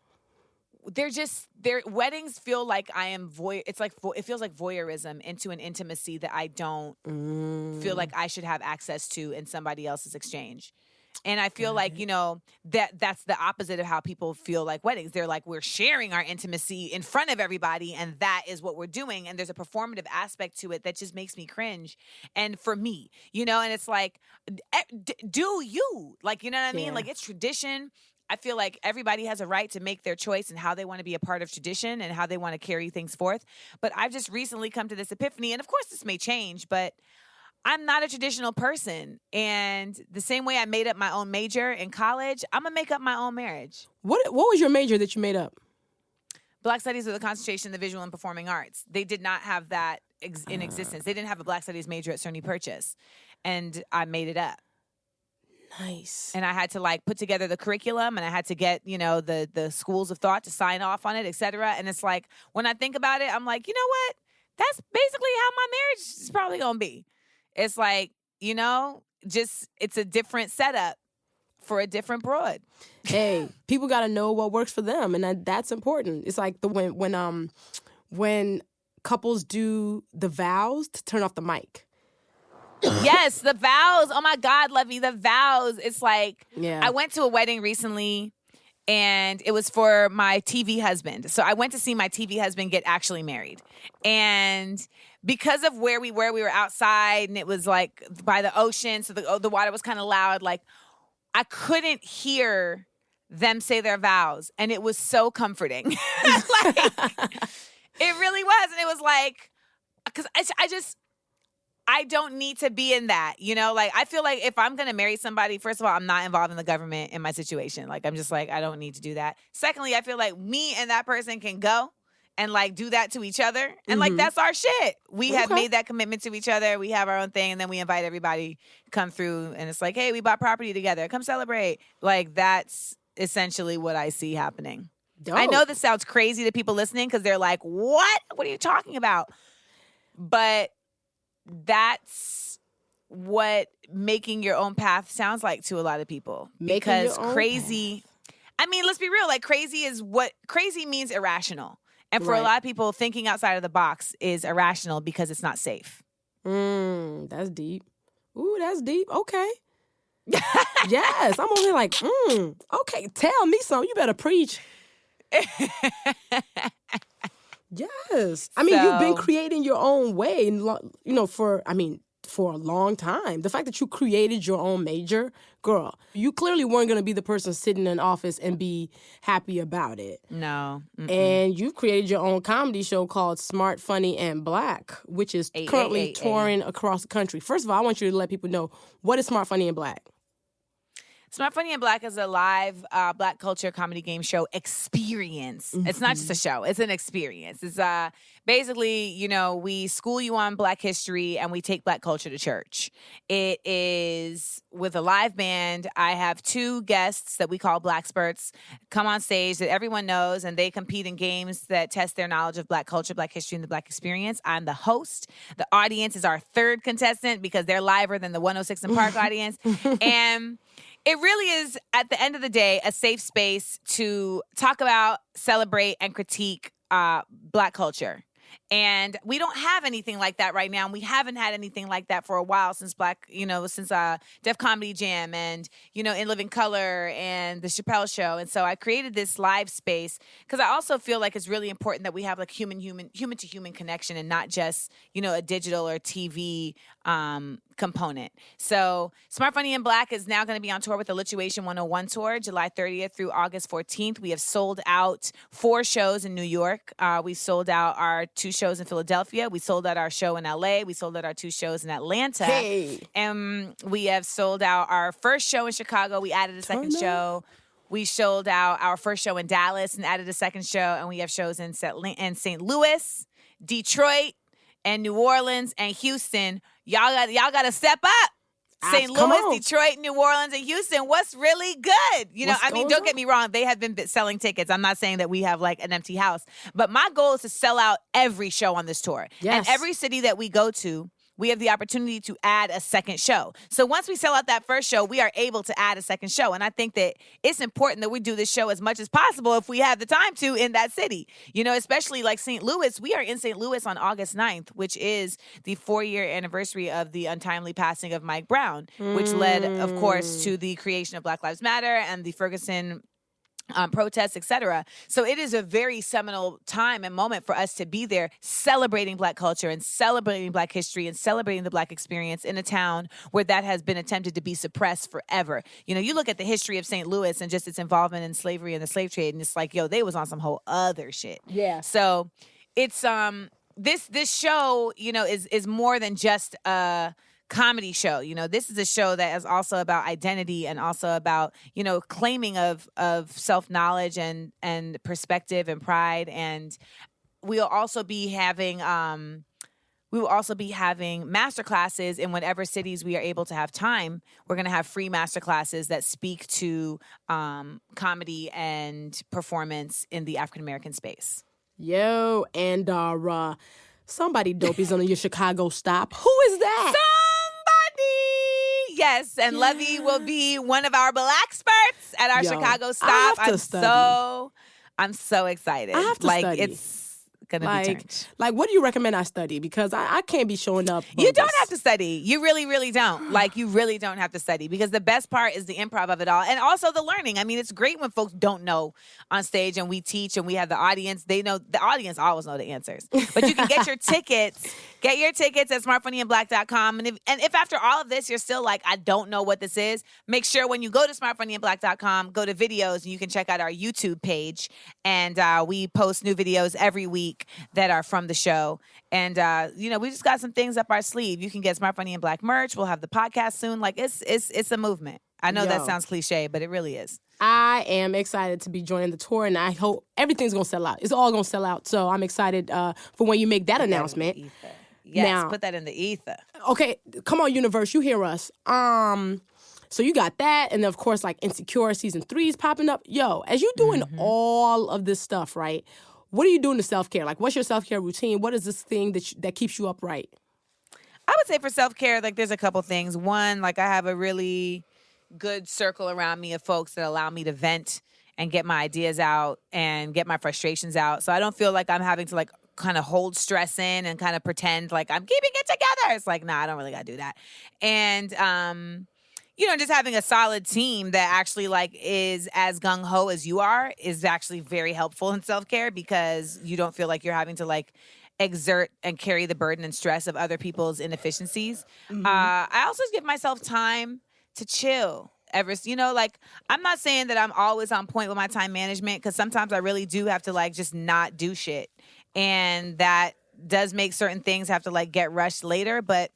Weddings feel like I am it feels like voyeurism into an intimacy that I don't feel like I should have access to in somebody else's exchange. And I feel that's the opposite of how people feel like weddings. They're we're sharing our intimacy in front of everybody, and that is what we're doing. And there's a performative aspect to it that just makes me cringe. And for me, and it's do you? You know what I mean? It's tradition. I feel like everybody has a right to make their choice and how they want to be a part of tradition and how they want to carry things forth. But I've just recently come to this epiphany, and of course this may change, but I'm not a traditional person. And the same way I made up my own major in college, I'm going to make up my own marriage. What was your major that you made up? Black Studies with a concentration in the visual and performing arts. They did not have that in existence. They didn't have a Black Studies major at SUNY Purchase. And I made it up. Nice. And I had to put together the curriculum, and I had to get, the schools of thought to sign off on it, et cetera. And it's when I think about it, I'm like, you know what? That's basically how my marriage is probably going to be. It's it's a different setup for a different broad. Hey, people got to know what works for them, and that's important. It's when couples do the vows to turn off the mic. Yes, the vows. Oh my God, Luvvie, the vows. It's like, Yeah. I went to a wedding recently and it was for my TV husband. So I went to see my TV husband get actually married. And because of where we were outside and it was like by the ocean. So the water was kind of loud. Like I couldn't hear them say their vows. And it was so comforting. Like, it really was. And it was like, because I don't need to be in that, you know? Like, I feel like if I'm going to marry somebody, first of all, I'm not involved in the government in my situation. Like, I'm just like, I don't need to do that. Secondly, I feel like me and that person can go and, like, do that to each other. And, like, that's our shit. We have made that commitment to each other. We have our own thing. And then we invite everybody come through. And it's like, hey, we bought property together. Come celebrate. Like, that's essentially what I see happening. Dope. I know this sounds crazy to people listening because they're like, what? What are you talking about? But that's what making your own path sounds like to a lot of people. Because crazy, I mean, let's be real. Like crazy means irrational. And for a lot of people, thinking outside of the box is irrational because it's not safe. That's deep. Ooh, that's deep. Okay. Yes. I'm over here like, okay, tell me something. You better preach. Yes. I mean, you've been creating your own way, for a long time. The fact that you created your own major, girl, you clearly weren't going to be the person sitting in office and be happy about it. No. And you've created your own comedy show called Smart, Funny, and Black, which is currently touring across the country. First of all, I want you to let people know, what is Smart, Funny, and Black? Smart, Funny, and Black is a live Black culture comedy game show experience. It's not just a show. It's an experience. It's basically, we school you on Black history and we take Black culture to church. It is with a live band. I have 2 guests that we call Black Spurts come on stage that everyone knows, and they compete in games that test their knowledge of Black culture, Black history, and the Black experience. I'm the host. The audience is our 3rd contestant because they're liver than the 106 in Park audience. And it really is, at the end of the day, a safe space to talk about, celebrate, and critique Black culture. And we don't have anything like that right now. And we haven't had anything like that for a while since Def Comedy Jam and, In Living Color and The Chappelle Show. And so I created this live space because I also feel like it's really important that we have like human to human connection and not just, a digital or TV component. So Smart, Funny, and Black is now going to be on tour with the Lituation 101 tour, July 30th through August 14th. We have sold out 4 shows in New York. We sold out our 2 shows in Philadelphia. We sold out our show in LA. We sold out our 2 shows in Atlanta. Hey. And we have sold out our first show in Chicago. We added a second show. We sold out our first show in Dallas and added a second show. And we have shows in St. Louis, Detroit, and New Orleans and Houston. Y'all got to step up. St. Louis, Detroit, New Orleans, and Houston. What's really good? Don't get me wrong. They have been selling tickets. I'm not saying that we have like an empty house, but my goal is to sell out every show on this tour. Yes. And every city that we go to, we have the opportunity to add a second show. So once we sell out that first show, we are able to add a second show. And I think that it's important that we do this show as much as possible if we have the time to in that city. Especially like St. Louis. We are in St. Louis on August 9th, which is the 4-year anniversary of the untimely passing of Mike Brown, which led, of course, to the creation of Black Lives Matter and the Ferguson protests, etc. So it is a very seminal time and moment for us to be there celebrating Black culture and celebrating Black history and celebrating the Black experience in a town where that has been attempted to be suppressed forever. You look at the history of St. Louis and just its involvement in slavery and the slave trade, and it's like, they was on some whole other shit. Yeah. So it's this show, is more than just a comedy show. This is a show that is also about identity and also about, claiming of self-knowledge and perspective and pride. And we'll also be having master classes in whatever cities we are able to have time. We're going to have free master classes that speak to comedy and performance in the African-American space. Yo, and somebody dope is on your Chicago stop. Who is that? Yes, and Luvvie will be one of our Black Spurts at our Chicago stop. I'm so excited. I have to study. It's gonna be turned. Like, what do you recommend I study? Because I can't be showing up. You don't have to study. You really, really don't. Like, you really don't have to study, because the best part is the improv of it all, and also the learning. I mean, it's great when folks don't know on stage and we teach and we have the audience. They know, the audience always know the answers. But you can get your tickets. Get your tickets at smartfunnyandblack.com. And if after all of this you're still like, I don't know what this is, make sure when you go to smartfunnyandblack.com, go to videos, and you can check out our YouTube page. And we post new videos every week that are from the show. And, we just got some things up our sleeve. You can get Smart Funny and Black merch. We'll have the podcast soon. Like, it's a movement. I know that sounds cliche, but it really is. I am excited to be joining the tour, and I hope everything's going to sell out. It's all going to sell out. So I'm excited for when you make that announcement. Yes, now, put that in the ether. Okay, come on, universe, you hear us. So you got that, and then of course, like Insecure season 3 is popping up. Yo, as you doing all of this stuff, right? What are you doing to self-care? Like, what's your self-care routine? What is this thing that keeps you upright? I would say for self-care, like, there's a couple things. One, like, I have a really good circle around me of folks that allow me to vent and get my ideas out and get my frustrations out. So I don't feel like I'm having to, like, kind of hold stress in and kind of pretend like I'm keeping it together. It's like, nah, I don't really got to do that. And, just having a solid team that actually, like, is as gung-ho as you are is actually very helpful in self-care, because you don't feel like you're having to, like, exert and carry the burden and stress of other people's inefficiencies. I also give myself time to chill. I'm not saying that I'm always on point with my time management, because sometimes I really do have to, like, just not do shit. And that does make certain things have to, like, get rushed later. But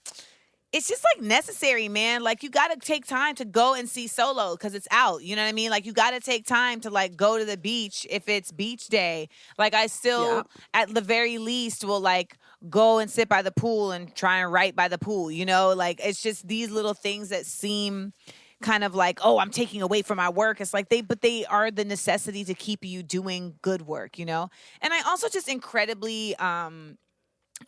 it's just, like, necessary, man. Like, you got to take time to go and see Solo because it's out. You know what I mean? Like, you got to take time to, like, go to the beach if it's beach day. Like, I still, at the very least, will, like, go and sit by the pool and try and write by the pool. Like, it's just these little things that seem kind of like, oh, I'm taking away from my work. It's like but they are the necessity to keep you doing good work, And I also just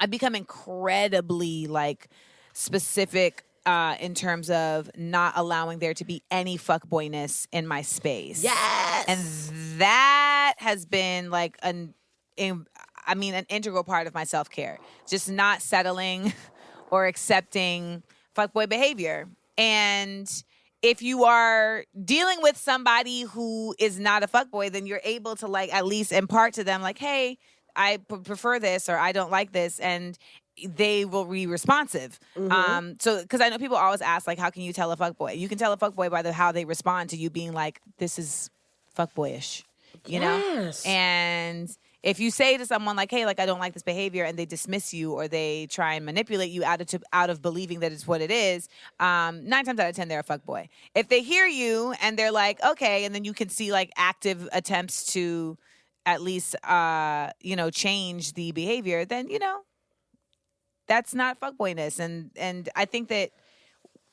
I've become incredibly, like, specific in terms of not allowing there to be any fuckboyness in my space. Yes. And that has been, like, an integral part of my self-care. Just not settling or accepting fuckboy behavior. And if you are dealing with somebody who is not a fuckboy, then you're able to, like, at least impart to them, like, hey, I prefer this, or I don't like this, and they will be responsive. So, because I know people always ask, like, how can you tell a fuckboy? You can tell a fuckboy by how they respond to you being like, this is fuckboyish, know? And if you say to someone, like, hey, like, I don't like this behavior, and they dismiss you or they try and manipulate you out of believing that it's what it is, 9 times out of 10, they're a fuckboy. If they hear you and they're like, okay, and then you can see, like, active attempts to at least, change the behavior, then, that's not fuckboyness. And I think that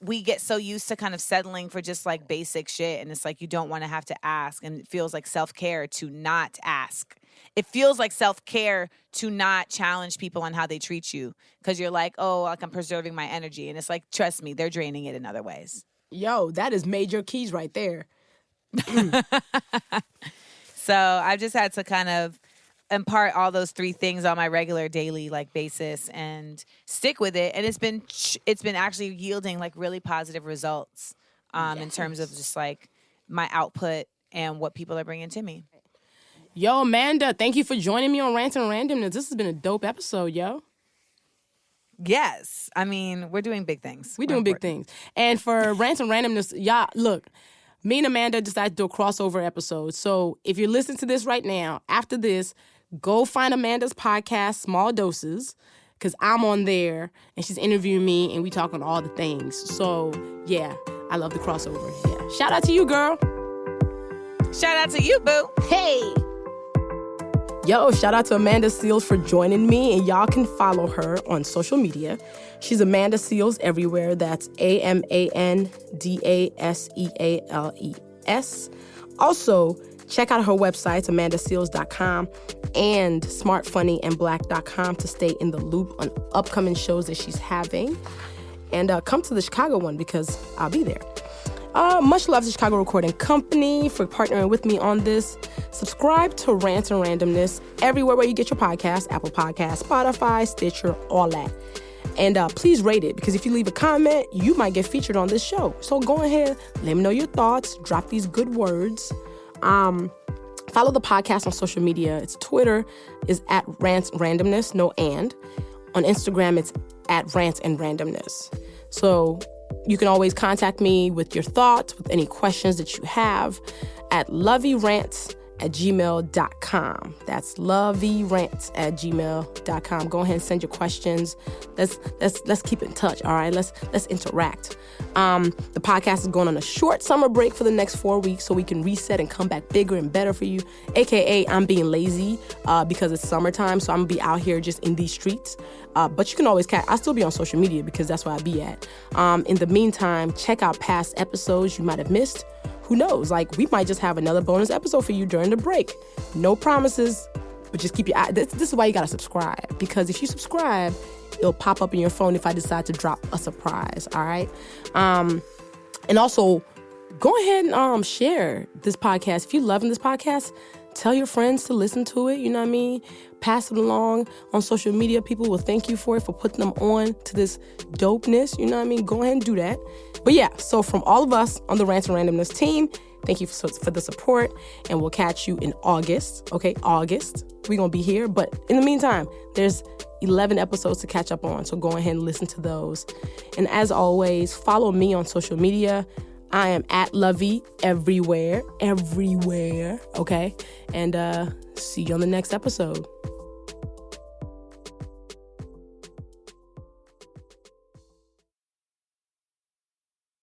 we get so used to kind of settling for just, like, basic shit, and it's like you don't want to have to ask, and it feels like self-care to not ask. It feels like self-care to not challenge people on how they treat you, because you're like, oh, like, I'm preserving my energy, and it's like, trust me, they're draining it in other ways. Yo, that is major keys right there. So I've just had to kind of impart all those 3 things on my regular daily, like, basis and stick with it. And it's been actually yielding, like, really positive results in terms of just, like, my output and what people are bringing to me. Yo, Amanda, thank you for joining me on Rant and Randomness. This has been a dope episode, yo. Yes. I mean, we're doing big things. We're doing big things. And for Rant and Randomness, y'all, look, me and Amanda decided to do a crossover episode. So if you're listening to this right now, after this, go find Amanda's podcast, Small Doses, because I'm on there, and she's interviewing me, and we talk on all the things. So, yeah, I love the crossover. Yeah. Shout out to you, girl. Shout out to you, boo. Hey. Yo, shout out to Amanda Seales for joining me, and y'all can follow her on social media. She's Amanda Seales everywhere. That's AmandaSeales. Also, check out her websites, amandaseales.com and smartfunnyandblack.com to stay in the loop on upcoming shows that she's having. And come to the Chicago one because I'll be there. Much love to Chicago Recording Company for partnering with me on this. Subscribe to Rants and Randomness everywhere where you get your podcasts, Apple Podcasts, Spotify, Stitcher, all that. And please rate it, because if you leave a comment, you might get featured on this show. So go ahead, let me know your thoughts, drop these good words. Follow the podcast on social media. Its Twitter is at Rants Randomness, no and. On Instagram, it's at Rants and Randomness. So you can always contact me with your thoughts, with any questions that you have at loveyrants@gmail.com. That's loveyrants@gmail.com. Go ahead and send your questions. Let's keep in touch, all right? Let's interact. The podcast is going on a short summer break for the next 4 weeks so we can reset and come back bigger and better for you. AKA, I'm being lazy because it's summertime, so I'm going to be out here just in these streets. But you can always I'll still be on social media because that's where I be at. In the meantime, check out past episodes you might have missed. Who knows? Like, we might just have another bonus episode for you during the break. No promises, but just keep your eye. This is why you got to subscribe, because if you subscribe, it'll pop up in your phone if I decide to drop a surprise, all right? And also, go ahead and share this podcast. If you're loving this podcast, tell your friends to listen to it, you know what I mean? Pass it along on social media. People will thank you for it, for putting them on to this dopeness, you know what I mean? Go ahead and do that. But yeah, so from all of us on the Rants and Randomness team, thank you for the support, and we'll catch you in August, okay? August. We're going to be here, but in the meantime, there's 11 episodes to catch up on, so go ahead and listen to those. And as always, follow me on social media. I am at Luvvie everywhere, okay? And see you on the next episode.